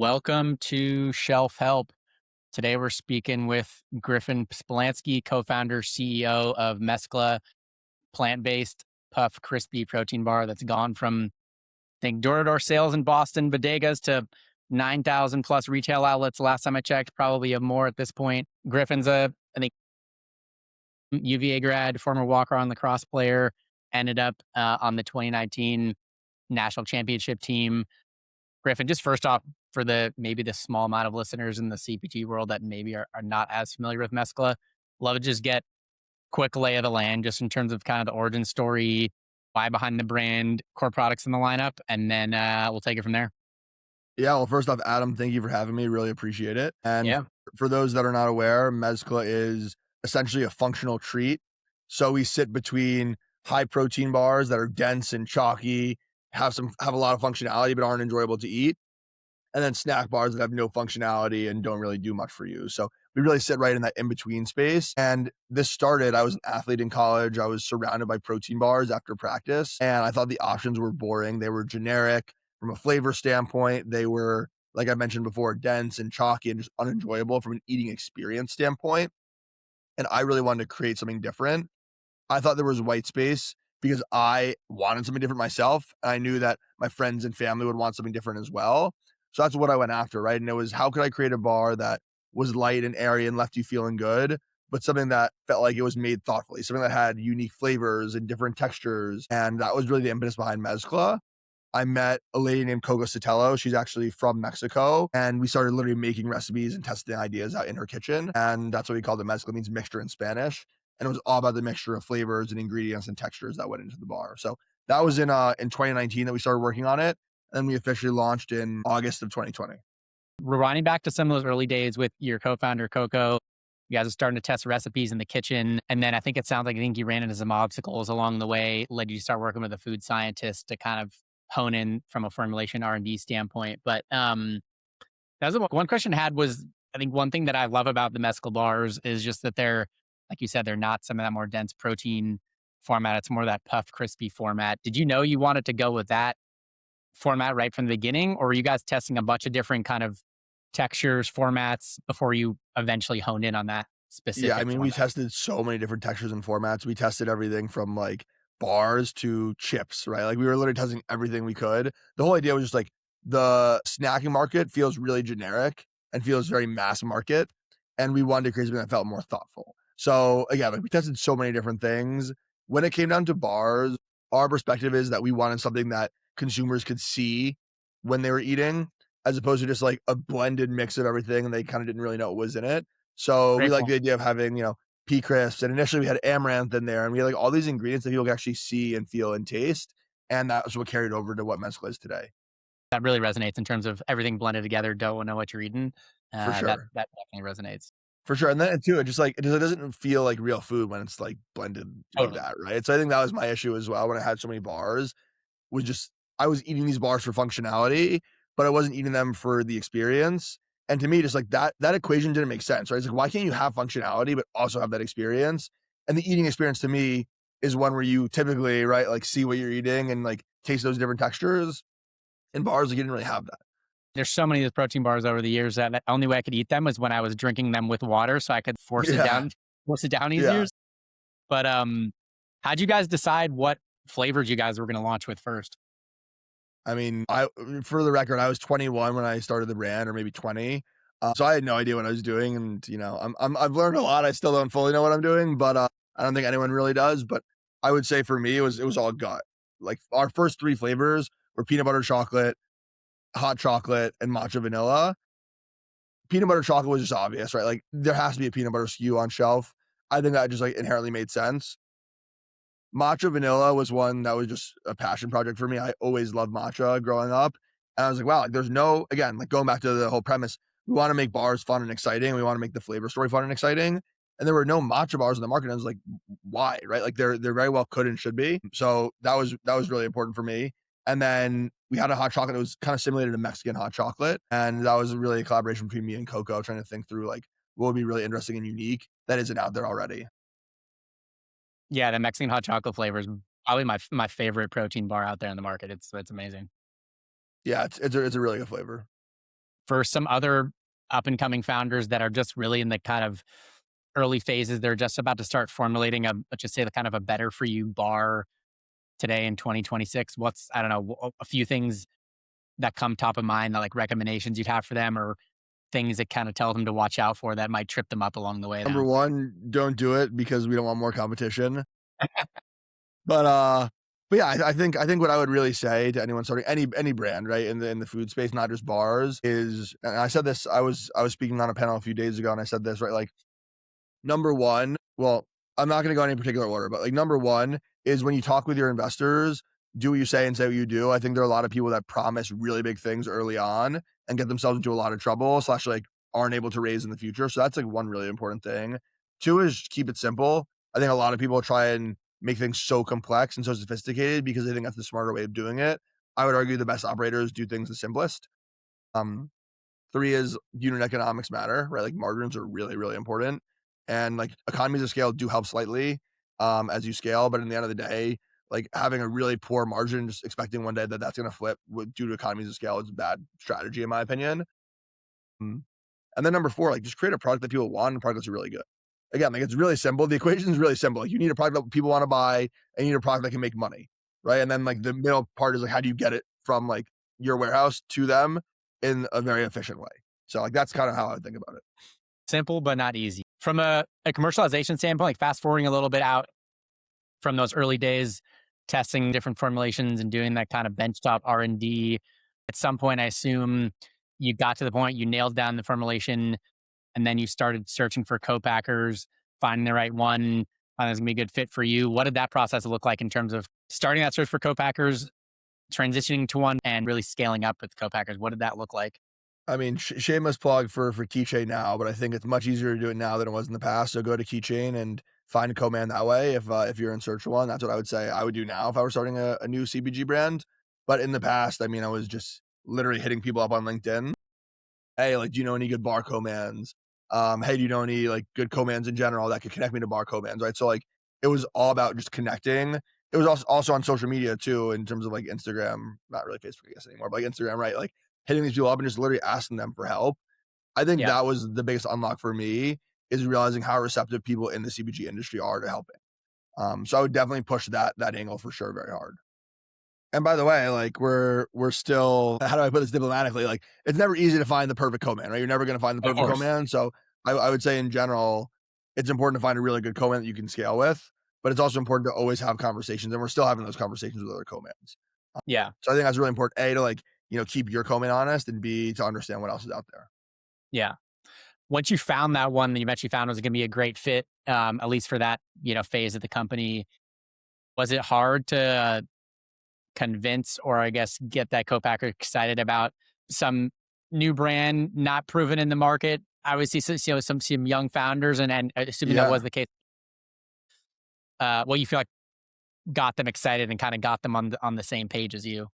Welcome to Shelf Help. Today we're speaking with Griffin Spolansky, co-founder, CEO of Mezcla, plant-based puff crispy protein bar that's gone from, I think, door-to-door sales in Boston, Bodegas, to 9,000 plus retail outlets. Last time I checked, probably have more at this point. Griffin's I think, UVA grad, former walk-on lacrosse player, ended up on the 2019 national championship team. Griffin, just first off, for maybe the small amount of listeners in the CPG world that maybe are not as familiar with Mezcla, love to just get quick lay of the land, just in terms of kind of the origin story, why behind the brand, core products in the lineup, and then we'll take it from there. Yeah, well, first off, Adam, thank you for having me. Really appreciate it. And Yeah. for those that are not aware, Mezcla is essentially a functional treat. So we sit between high protein bars that are dense and chalky, have a lot of functionality but aren't enjoyable to eat, and then snack bars that have no functionality and don't really do much for you. So we really sit right in that in between space. And this started, I was an athlete in college. I was surrounded by protein bars after practice, and I thought the options were boring. They were generic from a flavor standpoint. They were, like I mentioned before, dense and chalky and just unenjoyable from an eating experience standpoint. And I really wanted to create something different. I thought there was white space because I wanted something different myself. And I knew that my friends and family would want something different as well. So that's what I went after, right? And it was, how could I create a bar that was light and airy and left you feeling good, but something that felt like it was made thoughtfully, something that had unique flavors and different textures. And that was really the impetus behind Mezcla. I met a lady named Coco Sotelo. She's actually from Mexico. And we started literally making recipes and testing ideas out in her kitchen. And that's what we called it. Mezcla means mixture in Spanish. And it was all about the mixture of flavors and ingredients and textures that went into the bar. So that was in 2019 that we started working on it. And we officially launched in August of 2020. Rewinding back to some of those early days with your co-founder, Coco, you guys are starting to test recipes in the kitchen. And then I think it sounds like you ran into some obstacles along the way, led you to start working with a food scientist to kind of hone in from a formulation R&D standpoint. But that's one question I had was, I think one thing that I love about the Mezcal bars is just that they're, like you said, they're not some of that more dense protein format. It's more that puff crispy format. Did you know you wanted to go with that format right from the beginning? Or were you guys testing a bunch of different kind of textures, formats before you eventually honed in on that Yeah, I specific mean, we format? tested so many different textures and formats. We tested everything from like bars to chips, right? Like we were literally testing everything we could. The whole idea was just like the snacking market feels really generic and feels very mass market. And we wanted to create something that felt more thoughtful. So again, like we tested so many different things. When it came down to bars, our perspective is that we wanted something that consumers could see when they were eating, as opposed to just like a blended mix of everything and they kind of didn't really know what was in it. So we Very like cool. the idea of having, pea crisps, and initially we had amaranth in there, and we had like all these ingredients that people can actually see and feel and taste. And that was what carried over to what Mezcla is today, That really resonates in terms of everything blended together. Don't know what you're eating. for sure. That definitely resonates. For sure. And then too, it just like it doesn't feel like real food when it's like blended like Totally. that, right? So I think that was my issue as well when I had so many bars, was just I was eating these bars for functionality, but I wasn't eating them for the experience. And to me, just like that equation didn't make sense, right? It's like, why can't you have functionality but also have that experience? And the eating experience to me is one where you typically, right, like see what you're eating and like taste those different textures. In bars, like you didn't really have that. There's so many of these protein bars over the years that the only way I could eat them was when I was drinking them with water, so I could Yeah. force it down easier. Yeah. But how'd you guys decide what flavors you guys were going to launch with first? I mean, for the record, I was 21 when I started the brand, or maybe 20. So I had no idea what I was doing, and I've learned a lot. I still don't fully know what I'm doing, but I don't think anyone really does. But I would say for me, it was all gut. Like our first three flavors were peanut butter chocolate, hot chocolate, and matcha vanilla. Peanut butter chocolate was just obvious, right? Like there has to be a peanut butter SKU on shelf. I think that just like inherently made sense. Matcha vanilla was one that was just a passion project for me. I always loved matcha growing up. And I was like, wow, like there's no, again, like going back to the whole premise, we want to make bars fun and exciting. We want to make the flavor story fun and exciting. And there were no matcha bars in the market. And I was like, why? Right? Like they're very well could and should be. So that was really important for me. And then we had a hot chocolate that was kind of simulated a Mexican hot chocolate. And that was really a collaboration between me and Coco, trying to think through like what would be really interesting and unique that isn't out there already. Yeah, the Mexican hot chocolate flavor is probably my favorite protein bar out there in the market. It's amazing. Yeah, it's a really good flavor. for some other up and coming founders that are just really in the kind of early phases, they're just about to start formulating let's just say the kind of a better for you bar today in 2026? What's, I don't know, a few things that come top of mind, that like recommendations you'd have for them, or things that kind of tell them to watch out for that might trip them up along the way Number now? one, don't do it because we don't want more competition. But yeah, I think what I would really say to anyone starting any brand, right, in the food space, not just bars, is, and I said this, I was speaking on a panel a few days ago, and I said this, right, like, number one, well, I'm not going to go in any particular order, but like number one is when you talk with your investors, do what you say and say what you do. I think there are a lot of people that promise really big things early on and get themselves into a lot of trouble, slash like aren't able to raise in the future. So that's like one really important thing. Two is keep it simple. I think a lot of people try and make things so complex and so sophisticated because they think that's the smarter way of doing it. I would argue the best operators do things the simplest. Um, Three is unit economics matter, right? Like margins are really, really important. And like economies of scale do help slightly as you scale. But in the end of the day, like having a really poor margin, just expecting one day that that's going to flip due to economies of scale is a bad strategy, in my opinion. Mm. And then number four, like just create a product that people want and a product that's really good. Again, like it's really simple. The equation is really simple. Like you need a product that people want to buy and you need a product that can make money, right? And then like the middle part is like, how do you get it from like your warehouse to them in a very efficient way? So like that's kind of how I think about it. Simple, but not easy. From a commercialization standpoint, like fast forwarding a little bit out from those early days, testing different formulations and doing that kind of benchtop R&D. At some point, I assume you got to the point you nailed down the formulation, and then you started searching for co-packers, finding the right one, finding it's gonna be a good fit for you. What did that process look like in terms of starting that search for co-packers, transitioning to one, and really scaling up with co-packers? What did that look like? I mean, shameless plug for Keychain now, but I think it's much easier to do it now than it was in the past. So go to Keychain and find a co-man that way. If you're in search of one, that's what I would say I would do now if I were starting a new CPG brand. But in the past, I mean, I was just literally hitting people up on LinkedIn. Hey, like, do you know any good bar co-mans? Hey, do you know any like good co-mans in general that could connect me to bar co-mans, right? So like, it was all about just connecting. It was also on social media too, in terms of like Instagram, not really Facebook, I guess anymore, but like Instagram, right? Like hitting these people up and just literally asking them for help. I think Yeah. that was the biggest unlock for me, is realizing how receptive people in the CPG industry are to helping. So I would definitely push that angle for sure very hard. And by the way, like we're still, how do I put this diplomatically? Like it's never easy to find the perfect co-man, right? You're never going to find the Of perfect course. co-man. So I would say in general, it's important to find a really good co-man that you can scale with, but it's also important to always have conversations. And we're still having those conversations with other co-mans. Yeah. So I think that's really important. A, to like, keep your co-man honest, and B, to understand what else is out there. Yeah. Once you found that one that you eventually found was going to be a great fit, at least for that, phase of the company, was it hard to convince, or I guess get that co-packer excited about some new brand not proven in the market? I would see some young founders, and assuming that was Yeah. the case, you feel like got them excited and kind of got them on the same page as you.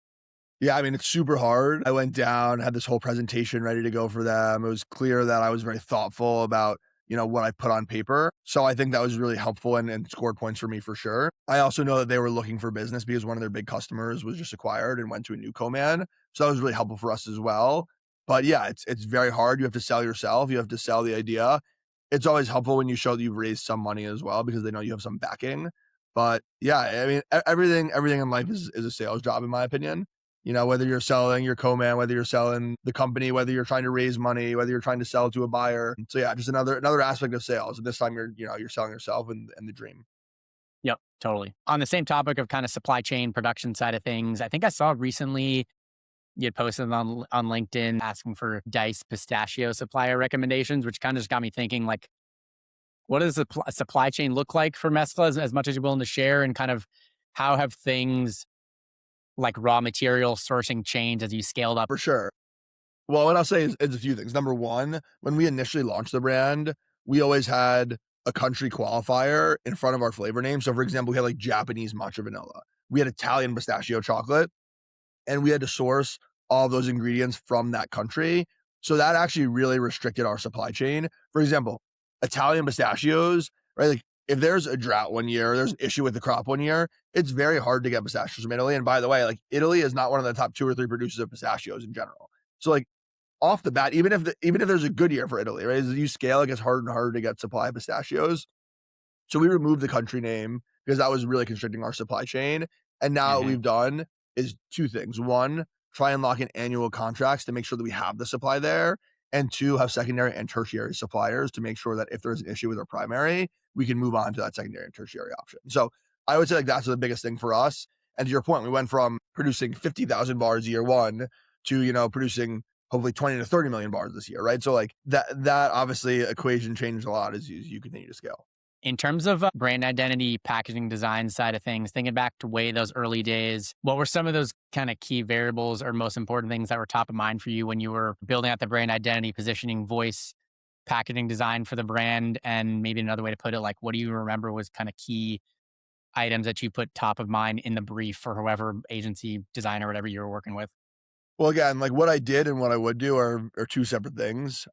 Yeah, I mean, it's super hard. I went down, had this whole presentation ready to go for them. It was clear that I was very thoughtful about, what I put on paper. So I think that was really helpful and scored points for me for sure. I also know that they were looking for business because one of their big customers was just acquired and went to a new co-man. So that was really helpful for us as well. But yeah, it's very hard. You have to sell yourself. You have to sell the idea. It's always helpful when you show that you've raised some money as well, because they know you have some backing. But yeah, I mean, everything in life is a sales job, in my opinion. Whether you're selling your co-man, whether you're selling the company, whether you're trying to raise money, whether you're trying to sell to a buyer. So yeah, just another aspect of sales. And this time you're selling yourself and the dream. Yep, totally. On the same topic of kind of supply chain production side of things, I think I saw recently you had posted on LinkedIn asking for Dice pistachio supplier recommendations, which kind of just got me thinking, like, what does a supply chain look like for Mezcla, as much as you're willing to share, and kind of how have things like raw material sourcing changed as you scaled up? For sure. Well, what I'll say is a few things. Number one, when we initially launched the brand, we always had a country qualifier in front of our flavor name. So for example, we had like Japanese matcha vanilla. We had Italian pistachio chocolate, and we had to source all of those ingredients from that country. So that actually really restricted our supply chain. For example, Italian pistachios, right? Like if there's a drought one year, or there's an issue with the crop one year, it's very hard to get pistachios from Italy. And by the way, like Italy is not one of the top 2 or 3 producers of pistachios in general. So like off the bat, even if there's a good year for Italy, right? As you scale, it gets harder and harder to get supply of pistachios. So we removed the country name because that was really constricting our supply chain. And now what Mhm. we've done is two things. One, try and lock in annual contracts to make sure that we have the supply there. And two, have secondary and tertiary suppliers to make sure that if there's an issue with our primary, we can move on to that secondary and tertiary option. So I would say like that's the biggest thing for us. And to your point, we went from producing 50,000 bars year one to, producing hopefully 20 to 30 million bars this year, right? So like that obviously equation changed a lot as you continue to scale. In terms of brand identity, packaging design side of things, thinking back to way those early days, what were some of those kind of key variables or most important things that were top of mind for you when you were building out the brand identity, positioning, voice, packaging design for the brand? And maybe another way to put it, like, what do you remember was kind of key items that you put top of mind in the brief for whoever agency, designer, whatever you were working with? Well, again, like what I did and what I would do are two separate things.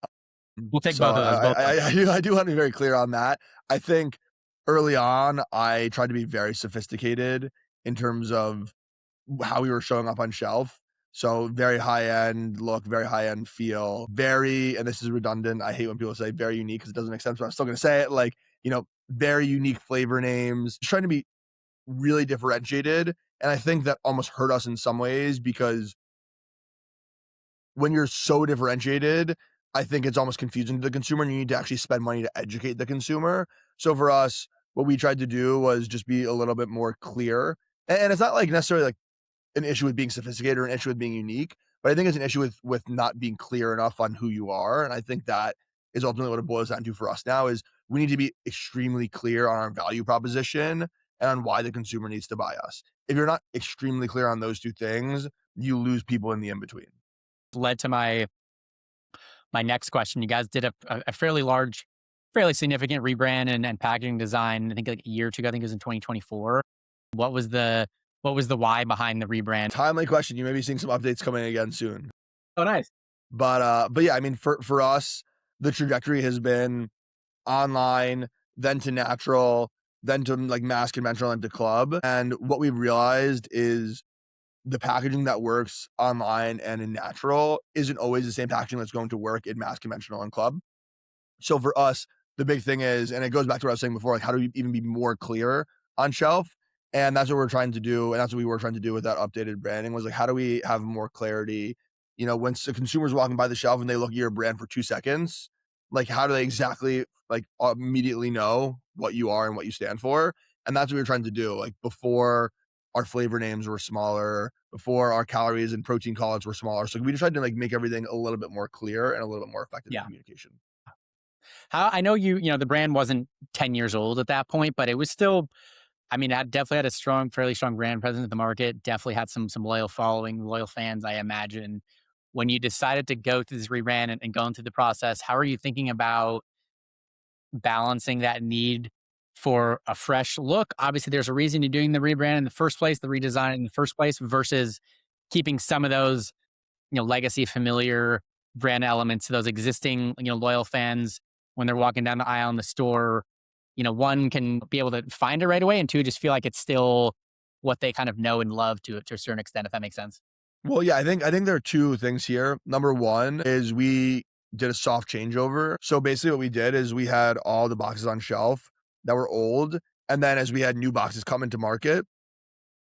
We'll take So both of those. Both of those. I do want to be very clear on that. I think early on, I tried to be very sophisticated in terms of how we were showing up on shelf. So very high end look, very high end feel, very, and this is redundant. I hate when people say very unique because it doesn't make sense, but I'm still going to say it. Like, very unique flavor names, just trying to be really differentiated. And I think that almost hurt us in some ways because when you're so differentiated, I think it's almost confusing to the consumer and you need to actually spend money to educate the consumer. So for us, what we tried to do was just be a little bit more clear. And it's not like necessarily like an issue with being sophisticated or an issue with being unique, but I think it's an issue with not being clear enough on who you are. And I think that is ultimately what it boils down to for us now is we need to be extremely clear on our value proposition and on why the consumer needs to buy us. If you're not extremely clear on those two things, you lose people in the in-between. Led to my next question. You guys did a fairly large, fairly significant rebrand and packaging design. I think like a year or two ago. I think it was in 2024. What was the why behind the rebrand? Timely question. You may be seeing some updates coming again soon. Oh, nice. But yeah, I mean, for us, the trajectory has been online, then to natural, then to like mass conventional and to club. And what we've realized is the packaging that works online and in natural isn't always the same packaging that's going to work in mass conventional and club. So for us, the big thing is, and it goes back to what I was saying before, like how do we even be more clear on shelf? And that's what we're trying to do. And that's what we were trying to do with that updated branding was like, how do we have more clarity? When the consumer's walking by the shelf and they look at your brand for 2 seconds, like how do they exactly like immediately know what you are and what you stand for? And that's what we were trying to do. Like before our flavor names were smaller, before our calories and protein call-outs were smaller. So we tried to like make everything a little bit more clear and a little bit more effective in Yeah. communication. How I know the brand wasn't 10 years old at that point, but it was still, I mean, it definitely had a fairly strong brand presence in the market. Definitely had some loyal following, loyal fans, I imagine. When you decided to go through this rebrand and going through the process, how are you thinking about balancing that need for a fresh look? Obviously, there's a reason you're doing the rebrand in the first place, the redesign in the first place, versus keeping some of those, legacy familiar brand elements to those existing, loyal fans when they're walking down the aisle in the store. One can be able to find it right away, and two, just feel like it's still what they kind of know and love to a certain extent, if that makes sense. Well, yeah, I think there are two things here. Number one is we did a soft changeover. So basically what we did is we had all the boxes on shelf that were old. And then as we had new boxes come into market,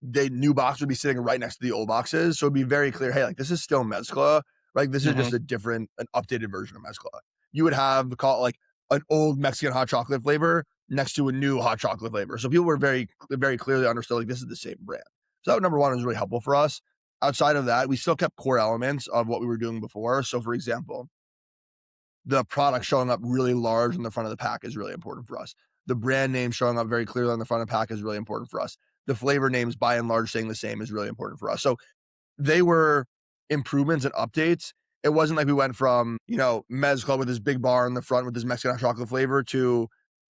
the new box would be sitting right next to the old boxes. So it'd be very clear, hey, like this is still Mezcla. Like this is just an updated version of Mezcla. You would have call it like an old Mexican hot chocolate flavor next to a new hot chocolate flavor. So people were very, very clearly understood like this is the same brand. So that number one was really helpful for us. Outside of that, we still kept core elements of what we were doing before. So for example, the product showing up really large in the front of the pack is really important for us. The brand name showing up very clearly on the front of the pack is really important for us. The flavor names by and large staying the same is really important for us. So they were improvements and updates. It wasn't like we went from, Mezcla with this big bar in the front with this Mexican hot chocolate flavor to,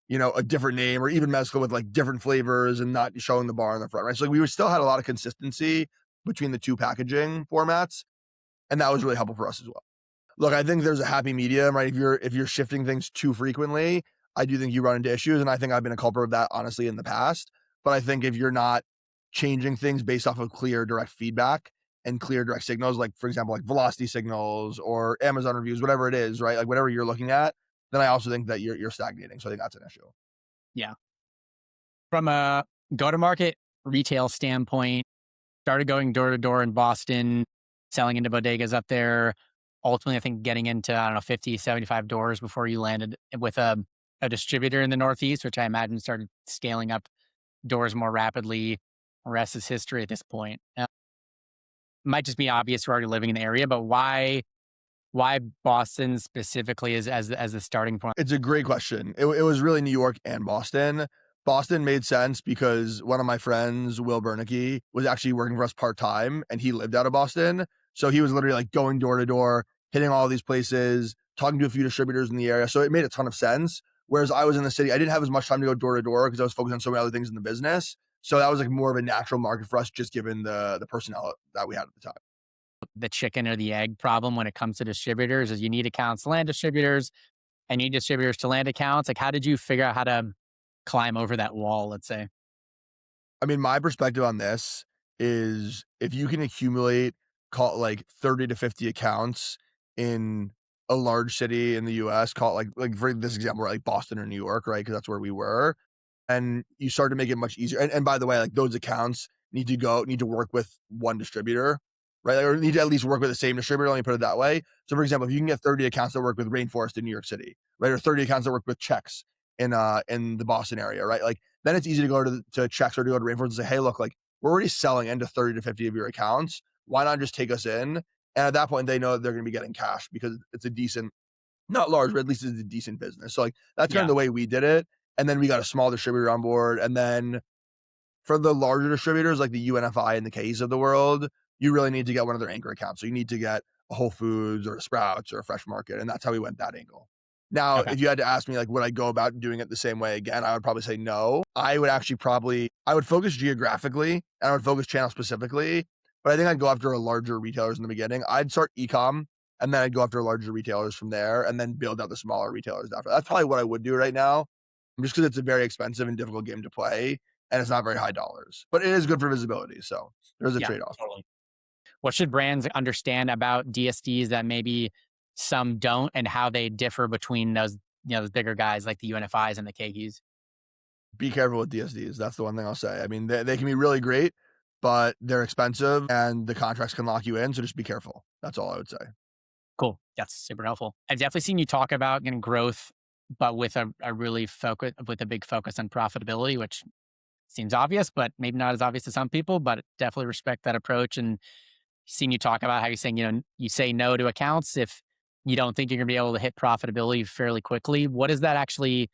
a different name, or even Mezcla with like different flavors and not showing the bar in the front, right? So like, we still had a lot of consistency between the two packaging formats. And that was really helpful for us as well. Look, I think there's a happy medium, right? If you're shifting things too frequently, I do think you run into issues. And I think I've been a culprit of that, honestly, in the past. But I think if you're not changing things based off of clear, direct feedback and clear direct signals, like for example, like velocity signals or Amazon reviews, whatever it is, right? Like whatever you're looking at, then I also think that you're stagnating. So I think that's an issue. Yeah. From a go-to-market retail standpoint, started going door to door in Boston, selling into bodegas up there. Ultimately, I think getting into, I don't know, 50, 75 doors before you landed with a distributor in the Northeast, which I imagine started scaling up doors more rapidly. Rest is history at this point. Might just be obvious you're already living in the area, but why Boston specifically as the starting point? It's a great question. It was really New York and Boston. Boston made sense because one of my friends, Will Bernicky, was actually working for us part-time and he lived out of Boston. So he was literally like going door to door, hitting all these places, talking to a few distributors in the area. So it made a ton of sense. Whereas I was in the city, I didn't have as much time to go door to door because I was focused on so many other things in the business. So that was like more of a natural market for us, just given the personnel that we had at the time. The chicken or the egg problem when it comes to distributors is you need accounts to land distributors and you need distributors to land accounts. Like, how did you figure out how to climb over that wall, let's say? I mean, my perspective on this is if you can accumulate call it like 30 to 50 accounts in a large city in the US, call it like for this example, like Boston or New York, right? Because that's where we were. And you start to make it much easier. And by the way, like those accounts need to work with one distributor, right? Like, or need to at least work with the same distributor. Let me put it that way. So for example, if you can get 30 accounts that work with Rainforest in New York City, right? Or 30 accounts that work with Checks in the Boston area, right? Like then it's easy to go to Checks or to go to Rainforest and say, hey, look, like we're already selling into 30 to 50 of your accounts. Why not just take us in? And at that point, they know that they're going to be getting cash because it's a decent, not large, but at least it's a decent business. So like that's kind of Yeah. the way we did it. And then we got a small distributor on board. And then for the larger distributors like the UNFI and the K's of the world, you really need to get one of their anchor accounts. So you need to get a Whole Foods or a Sprouts or a Fresh Market. And that's how we went that angle. Now, Okay. if you had to ask me, like, would I go about doing it the same way again? I would probably say no. I would actually I would focus geographically and I would focus channel specifically. But I think I'd go after a larger retailers in the beginning. I'd start e-com and then I'd go after larger retailers from there and then build out the smaller retailers after. That's probably what I would do right now, just because it's a very expensive and difficult game to play and it's not very high dollars, but it is good for visibility. So there's a Yeah, trade-off. totally. What should brands understand about DSDs that maybe some don't, and how they differ between those bigger guys like the UNFIs and the KQs? Be careful with DSDs. That's the one thing I'll say. I mean, they can be really great, but they're expensive and the contracts can lock you in. So just be careful. That's all I would say. Cool. That's super helpful. I've definitely seen you talk about getting growth, but with a really focus with a big focus on profitability, which seems obvious, but maybe not as obvious to some people. But definitely respect that approach. And seen you talk about how you're saying, you say no to accounts if you don't think you're going to be able to hit profitability fairly quickly. What does that actually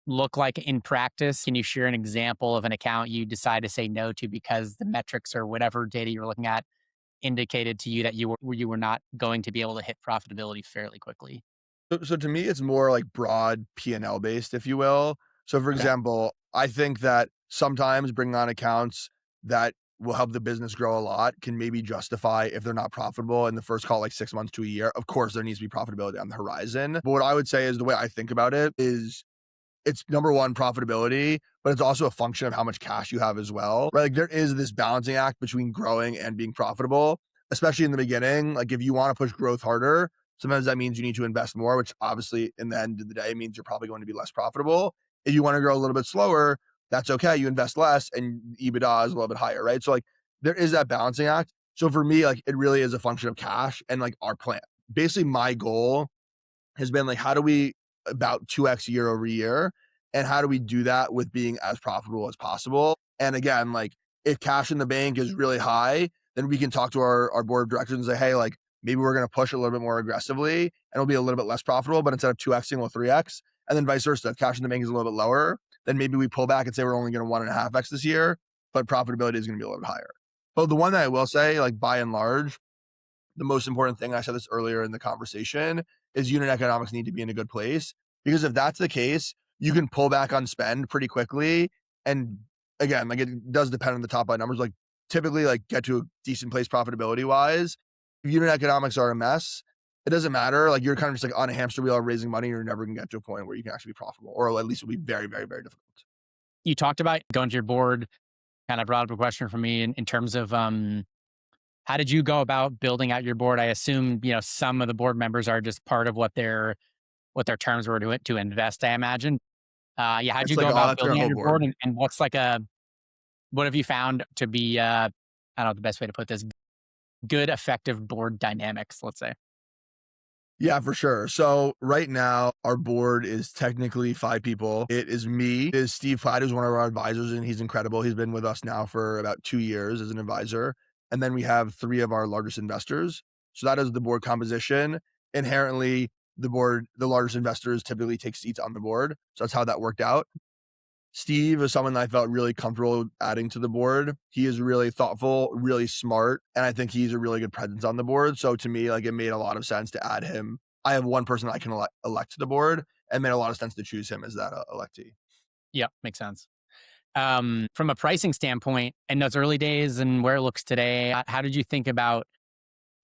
look like in practice? Can you share an example of an account you decide to say no to because the metrics or whatever data you're looking at indicated to you that you were not going to be able to hit profitability fairly quickly? So to me, it's more like broad P&L based, if you will. So for Okay. example, I think that sometimes bringing on accounts that will help the business grow a lot can maybe justify if they're not profitable in the first call, like 6 months to a year. Of course, there needs to be profitability on the horizon. But what I would say is the way I think about it is it's number one, profitability, but it's also a function of how much cash you have as well, right? Like there is this balancing act between growing and being profitable, especially in the beginning. Like if you want to push growth harder, sometimes that means you need to invest more, which obviously in the end of the day means you're probably going to be less profitable. If you want to grow a little bit slower, that's okay. You invest less and EBITDA is a little bit higher, right? So like there is that balancing act. So for me, like it really is a function of cash and like our plan. Basically, my goal has been like, how do we about 2x year over year? And how do we do that with being as profitable as possible? And again, like if cash in the bank is really high, then we can talk to our board of directors and say, hey, like maybe we're going to push a little bit more aggressively and it'll be a little bit less profitable, but instead of 2xing, we'll 3x. And then vice versa. If cash in the bank is a little bit lower, then maybe we pull back and say we're only going to 1.5x this year, but profitability is going to be a little bit higher. But the one that I will say, like by and large, the most important thing, I said this earlier in the conversation, is unit economics need to be in a good place. Because if that's the case, you can pull back on spend pretty quickly. And again, like it does depend on the top line numbers, like typically like get to a decent place profitability wise. If unit economics are a mess, it doesn't matter. Like you're kind of just like on a hamster wheel raising money. You're never gonna get to a point where you can actually be profitable, or at least it'll be very, very, very difficult. You talked about going to your board, kind of brought up a question for me in terms of How did you go about building out your board? I assume, some of the board members are just part of what their terms were to invest, I imagine. Yeah, how'd It's you like, go oh, about that's our building out whole your board, board. and what have you found to be, I don't know the best way to put this, good, effective board dynamics, let's say? Yeah, for sure. So right now, our board is technically 5 people. It is me, it is Steve Platt, who's one of our advisors, and he's incredible. He's been with us now for about 2 years as an advisor. And then we have 3 of our largest investors. So that is the board composition. Inherently, the largest investors typically take seats on the board. So that's how that worked out. Steve is someone that I felt really comfortable adding to the board. He is really thoughtful, really smart, and I think he's a really good presence on the board. So to me, like, it made a lot of sense to add him. I have one person I can elect to the board, and it made a lot of sense to choose him as that electee. Yep, makes sense. From a pricing standpoint, in those early days and where it looks today, how did you think about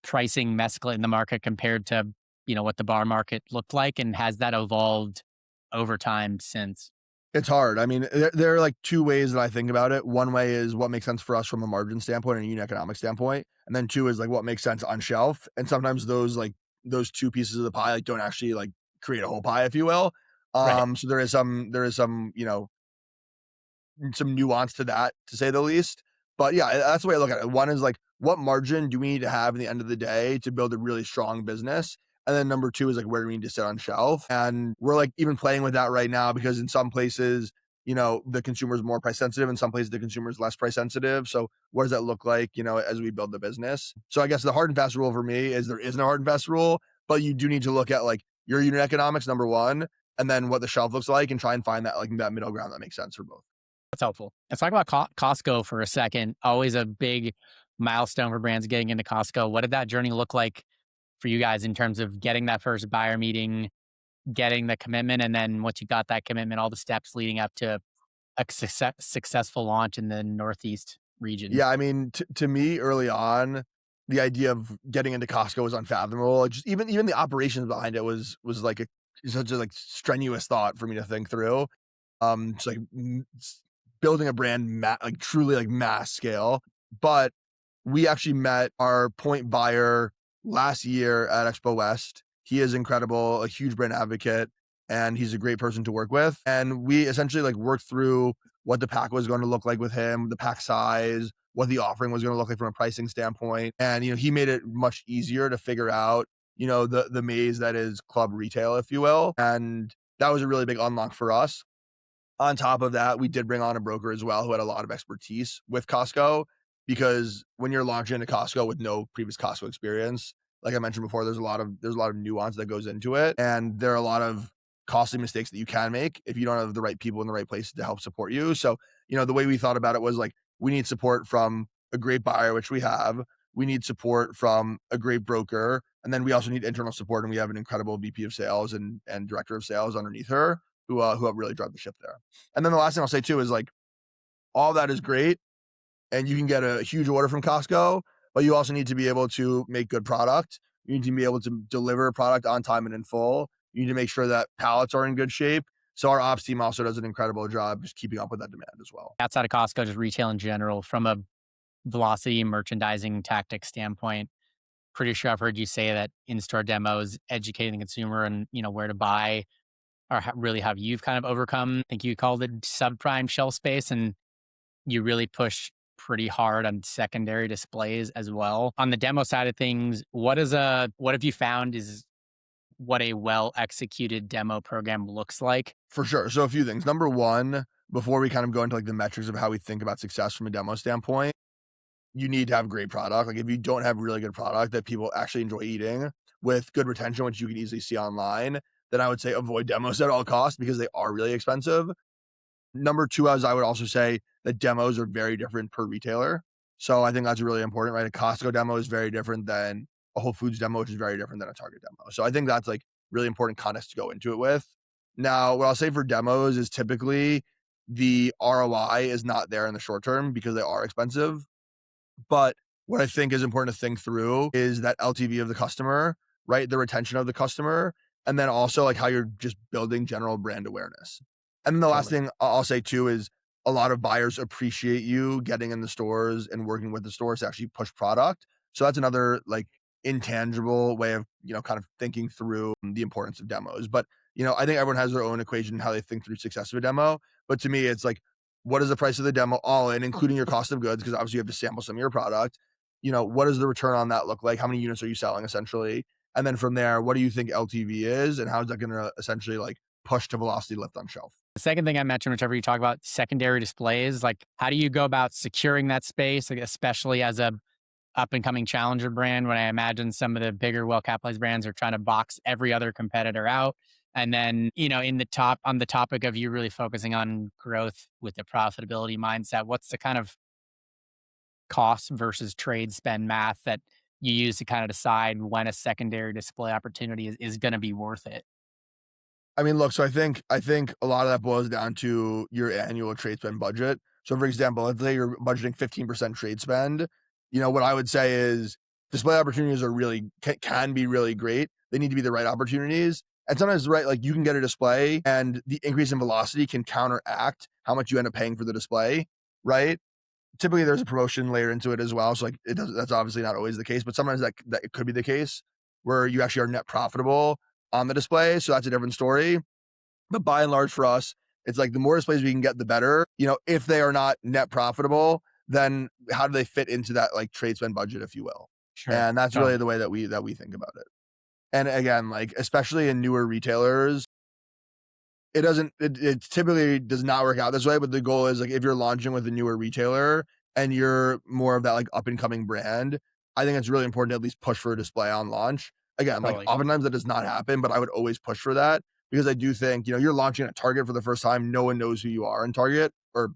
pricing mescaline in the market compared to, what the bar market looked like? And has that evolved over time since? It's hard. I mean, there are like 2 ways that I think about it. One way is what makes sense for us from a margin standpoint and a unit economic standpoint. And then two is like what makes sense on shelf. And sometimes those 2 pieces of the pie like don't actually like create a whole pie, if you will. Right. So there is some, some nuance to that, to say the least. But yeah, that's the way I look at it. One is like, what margin do we need to have in the end of the day to build a really strong business? And then number two is like, where do we need to sit on shelf? And we're like even playing with that right now, because in some places, the consumer is more price sensitive. In some places, the consumer is less price sensitive. So what does that look like, as we build the business? So I guess the hard and fast rule for me is there is no hard and fast rule, but you do need to look at like your unit economics, number one, and then what the shelf looks like, and try and find that like that middle ground that makes sense for both. That's helpful. Let's talk about Costco for a second. Always a big milestone for brands getting into Costco. What did that journey look like for you guys in terms of getting that first buyer meeting, getting the commitment, and then once you got that commitment, all the steps leading up to a successful launch in the Northeast region? Yeah, I mean, to me, early on, the idea of getting into Costco was unfathomable. Just even the operations behind it was like such a like strenuous thought for me to think through. Just like building a brand like truly like mass scale. But we actually met our point buyer last year at Expo West. He is incredible, a huge brand advocate, and he's a great person to work with. And we essentially like worked through what the pack was going to look like with him, the pack size, what the offering was going to look like from a pricing standpoint. And he made it much easier to figure out, the maze that is club retail, if you will. And that was a really big unlock for us. On top of that, we did bring on a broker as well who had a lot of expertise with Costco, because when you're launching into Costco with no previous Costco experience, like I mentioned before, there's a lot of nuance that goes into it, and there are a lot of costly mistakes that you can make if you don't have the right people in the right places to help support you. So, the way we thought about it was like, we need support from a great buyer, which we have. We need support from a great broker, and then we also need internal support. And we have an incredible VP of sales and director of sales underneath her who help really drive the ship there. And then the last thing I'll say too is like, all that is great, and you can get a huge order from Costco, but you also need to be able to make good product. You need to be able to deliver product on time and in full. You need to make sure that pallets are in good shape. So our ops team also does an incredible job just keeping up with that demand as well. Outside of Costco, just retail in general, from a velocity merchandising tactic standpoint, pretty sure I've heard you say that in-store demos, educating the consumer and where to buy, or really how you've kind of overcome. I think you called it subprime shelf space, and you really push pretty hard on secondary displays as well. On the demo side of things, what have you found is what a well executed demo program looks like? For sure. So a few things. Number one, before we kind of go into like the metrics of how we think about success from a demo standpoint, you need to have great product. Like, if you don't have really good product that people actually enjoy eating with good retention, which you can easily see online, then I would say avoid demos at all costs, because they are really expensive. Number two, as I would also say that demos are very different per retailer. So I think that's really important, right? A Costco demo is very different than a Whole Foods demo, which is very different than a Target demo. So I think that's like really important context to go into it with. Now, what I'll say for demos is typically the ROI is not there in the short term because they are expensive. But what I think is important to think through is that LTV of the customer, right? The retention of the customer, and then also like how you're just building general brand awareness. And then the last Totally. thing I'll say too is a lot of buyers appreciate you getting in the stores and working with the stores to actually push product. So that's another like intangible way of, kind of thinking through the importance of demos. But, I think everyone has their own equation, how they think through success of a demo. But to me, it's like, what is the price of the demo all in, including your cost of goods? Because obviously you have to sample some of your product. What does the return on that look like? How many units are you selling essentially? And then from there, what do you think LTV is? And how is that going to essentially like push to velocity lift on shelf? The second thing I mentioned, whichever you talk about, secondary displays, like how do you go about securing that space, like especially as a up and coming challenger brand, when I imagine some of the bigger, well capitalized brands are trying to box every other competitor out. And then, on the topic of you really focusing on growth with the profitability mindset, what's the kind of cost versus trade spend math that you use to kind of decide when a secondary display opportunity is going to be worth it? I mean, look, so I think a lot of that boils down to your annual trade spend budget. So for example, let's say you're budgeting 15% trade spend, what I would say is display opportunities are really can be really great. They need to be the right opportunities. And sometimes, right, like you can get a display and the increase in velocity can counteract how much you end up paying for the display, right? Typically there's a promotion layer into it as well. So like that's obviously not always the case, but sometimes that it could be the case where you actually are net profitable on the display. So that's a different story. But by and large for us, it's like the more displays we can get, the better. If they are not net profitable, then how do they fit into that like trade spend budget, if you will? Sure. And that's really the way that we think about it. And again, like especially in newer retailers, it typically does not work out this way, but the goal is like if you're launching with a newer retailer and you're more of that like up and coming brand, I think it's really important to at least push for a display on launch. Again, like Totally. oftentimes that does not happen, but I would always push for that because I do think, you're launching at Target for the first time. No one knows who you are in Target or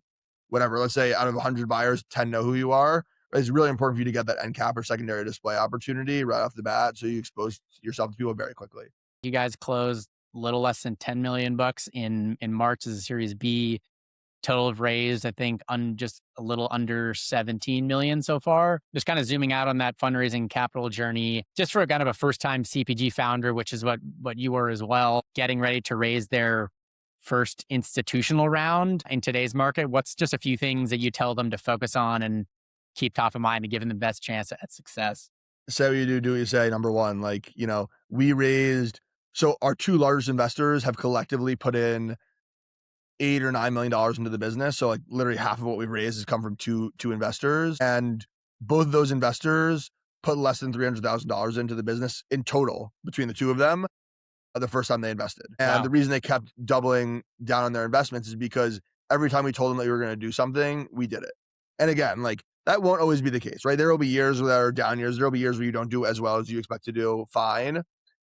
whatever. Let's say out of 100 buyers, 10 know who you are. It's really important for you to get that end cap or secondary display opportunity right off the bat. So you expose yourself to people very quickly. You guys closed a little less than 10 million bucks in March as a Series B. Total have raised, I think, just a little under 17 million so far. Just kind of zooming out on that fundraising capital journey, just for kind of a first time CPG founder, which is what you were as well, getting ready to raise their first institutional round in today's market. What's just a few things that you tell them to focus on and keep top of mind to give them the best chance at success? Say what you do what you say. Number one, like, we raised, so our two largest investors have collectively put in $8 or $9 million into the business. So like literally half of what we've raised has come from two investors. And both of those investors put less than $300,000 into the business in total between the two of them the first time they invested. And Wow. the reason they kept doubling down on their investments is because every time we told them that we were going to do something, we did it. And again, like that won't always be the case, right? There will be years where there are down years. There will be years where you don't do as well as you expect to do. Fine.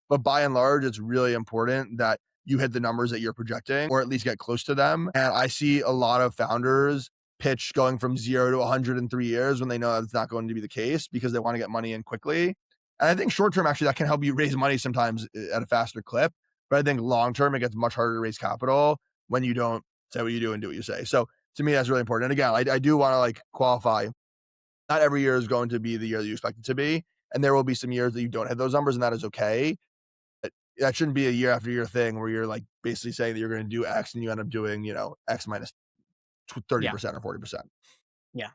But by and large, it's really important that you hit the numbers that you're projecting or at least get close to them. And I see a lot of founders pitch going from 0 to 100 in 3 years when they know that's not going to be the case because they want to get money in quickly. And I think short term, actually, that can help you raise money sometimes at a faster clip. But I think long term, it gets much harder to raise capital when you don't say what you do and do what you say. So to me, that's really important. And again, I do want to like qualify. Not every year is going to be the year that you expect it to be. And there will be some years that you don't hit those numbers, and that is okay. That shouldn't be a year after year thing where you're like basically saying that you're going to do X and you end up doing, X minus 30% or 40%. Yeah.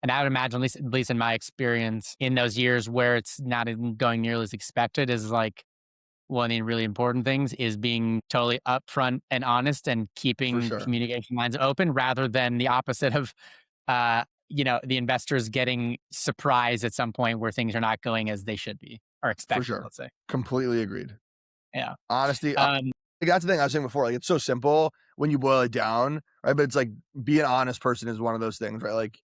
And I would imagine, at least in my experience, in those years where it's not going nearly as expected, is like one of the really important things is being totally upfront and honest and For keeping sure. communication lines open rather than the opposite of, the investors getting surprised at some point where things are not going as they should be or For expected, sure. let's say. Completely agreed. Yeah. Honesty. Um, Like, that's the thing I was saying before. Like, it's so simple when you boil it down, right? But it's like be an honest person is one of those things, right? Like,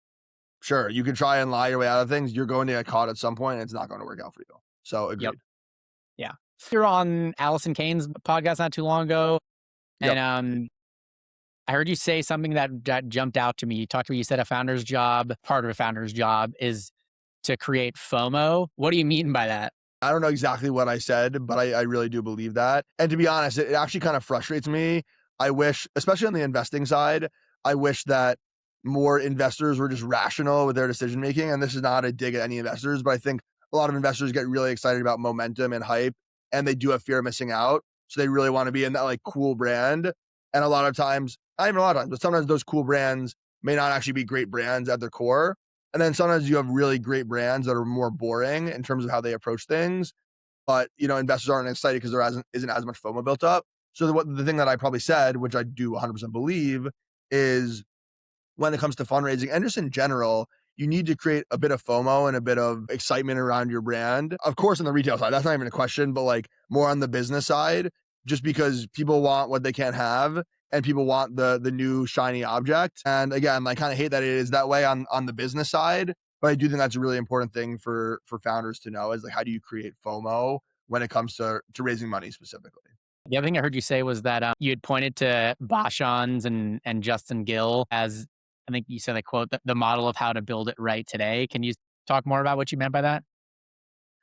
sure, you can try and lie your way out of things. You're going to get caught at some point and it's not going to work out for you. So yep. agreed. Yeah. You're on Allison Kane's podcast not too long ago. Yep. And I heard you say something that jumped out to me. You talked about, you said part of a founder's job is to create FOMO. What do you mean by that? I don't know exactly what I said, but I really do believe that. And to be honest, it actually kind of frustrates me. I wish, especially on the investing side, I wish that more investors were just rational with their decision making. And this is not a dig at any investors, but I think a lot of investors get really excited about momentum and hype, and they do have fear of missing out. So they really want to be in that like cool brand. And a lot of times, not even a lot of times, but sometimes those cool brands may not actually be great brands at their core. And then sometimes you have really great brands that are more boring in terms of how they approach things, but investors aren't excited because isn't as much FOMO built up. So the thing that I probably said, which I do 100% believe, is when it comes to fundraising and just in general, you need to create a bit of FOMO and a bit of excitement around your brand. Of course, on the retail side, that's not even a question, but like more on the business side, just because people want what they can't have and people want the new shiny object. And again, I kind of hate that it is that way on the business side, but I do think that's a really important thing for founders to know is like, how do you create FOMO when it comes to raising money specifically? The other thing I heard you say was that you had pointed to Boshon's and Justin Gill as, I think you said, like, quote, the model of how to build it right today. Can you talk more about what you meant by that?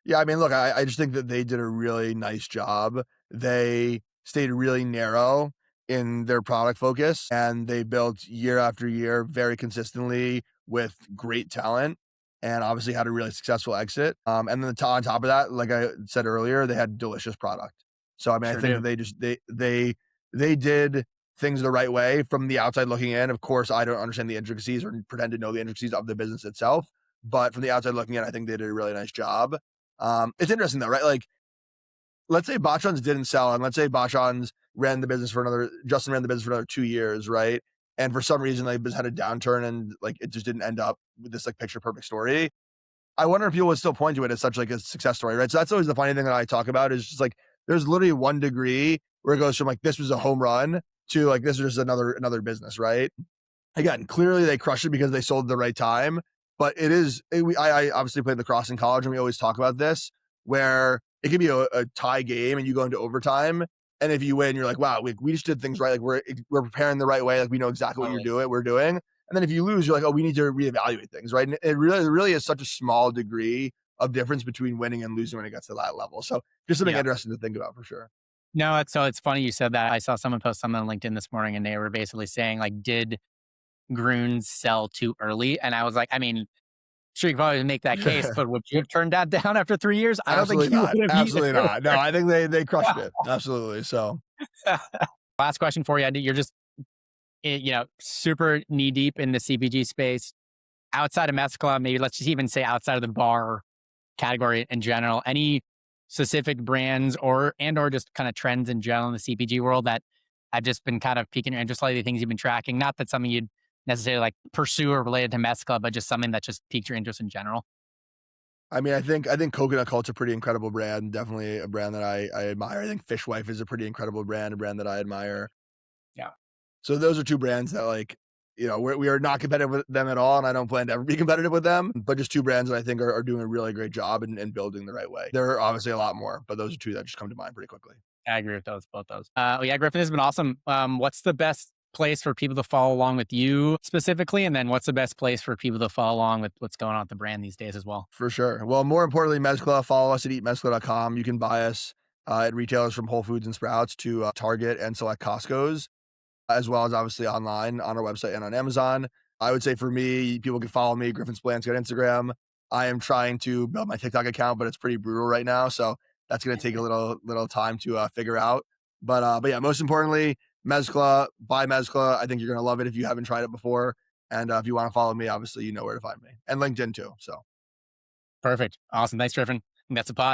Yeah, I mean, look, I just think that they did a really nice job. They stayed really narrow in their product focus and they built year after year very consistently with great talent and obviously had a really successful exit. And then on top of that, like I said earlier, they had delicious product. So I mean, I Sure think do. that they did things the right way from the outside looking in. Of course, I don't understand the intricacies or pretend to know the intricacies of the business itself, but from the outside looking in, I think they did a really nice job. It's interesting though, right? Like, let's say Boshon's didn't sell, and let's say Justin ran the business for another 2 years, right? And for some reason, they just had a downturn, and like it just didn't end up with this like picture perfect story. I wonder if people would still point to it as such like a success story, right? So that's always the funny thing that I talk about is just like there's literally 1 degree where it goes from like this was a home run to like this is just another business, right? Again, clearly they crushed it because they sold at the right time. But I obviously played lacrosse in college, and we always talk about this, where it could be a tie game and you go into overtime. And if you win, you're like, wow, we just did things right. Like we're preparing the right way. Like we know exactly what Totally. we're doing. And then if you lose, you're like, oh, we need to reevaluate things, right? And it really is such a small degree of difference between winning and losing when it gets to that level. So just something Yeah. interesting to think about for sure. No, it's funny you said that. I saw someone post something on LinkedIn this morning and they were basically saying, like, did Groons sell too early? And I was like, I mean, sure, you could probably make that case, but would you have turned that down after 3 years? I don't think Absolutely you not. would have Absolutely either. not. No, I think they crushed it. Absolutely. So Last question for you. You're just, super knee deep in the CPG space. Outside of Mezcla, maybe let's just even say outside of the bar category in general, any specific brands or just kind of trends in general in the CPG world that have just been kind of piquing your interest lately, things you've been tracking? Not that something you'd necessarily like pursue or related to Mezcla, but just something that just piqued your interest in general. I mean, I think Coconut Cult's a pretty incredible brand. Definitely a brand that I admire. I think Fishwife is a pretty incredible brand, a brand that I admire. Yeah. So those are two brands that we are not competitive with them at all, and I don't plan to ever be competitive with them. But just two brands that I think are doing a really great job and building the right way. There are obviously a lot more, but those are two that just come to mind pretty quickly. I agree with both those. Well, yeah, Griffin, this has been awesome. What's the best place for people to follow along with you specifically? And then what's the best place for people to follow along with what's going on with the brand these days as well? For sure. Well, more importantly, Mezcla, follow us at eatmezcla.com. You can buy us at retailers from Whole Foods and Sprouts to Target and select Costco's, as well as obviously online on our website and on Amazon. I would say for me, people can follow me, Griffin Spolansky on Instagram. I am trying to build my TikTok account, but it's pretty brutal right now. So that's going to take a little time to figure out. But yeah, most importantly, Mezcla, buy Mezcla. I think you're going to love it if you haven't tried it before. And if you want to follow me, obviously, you know where to find me, and LinkedIn too. So Perfect. Awesome. Thanks, Griffin. That's a pod.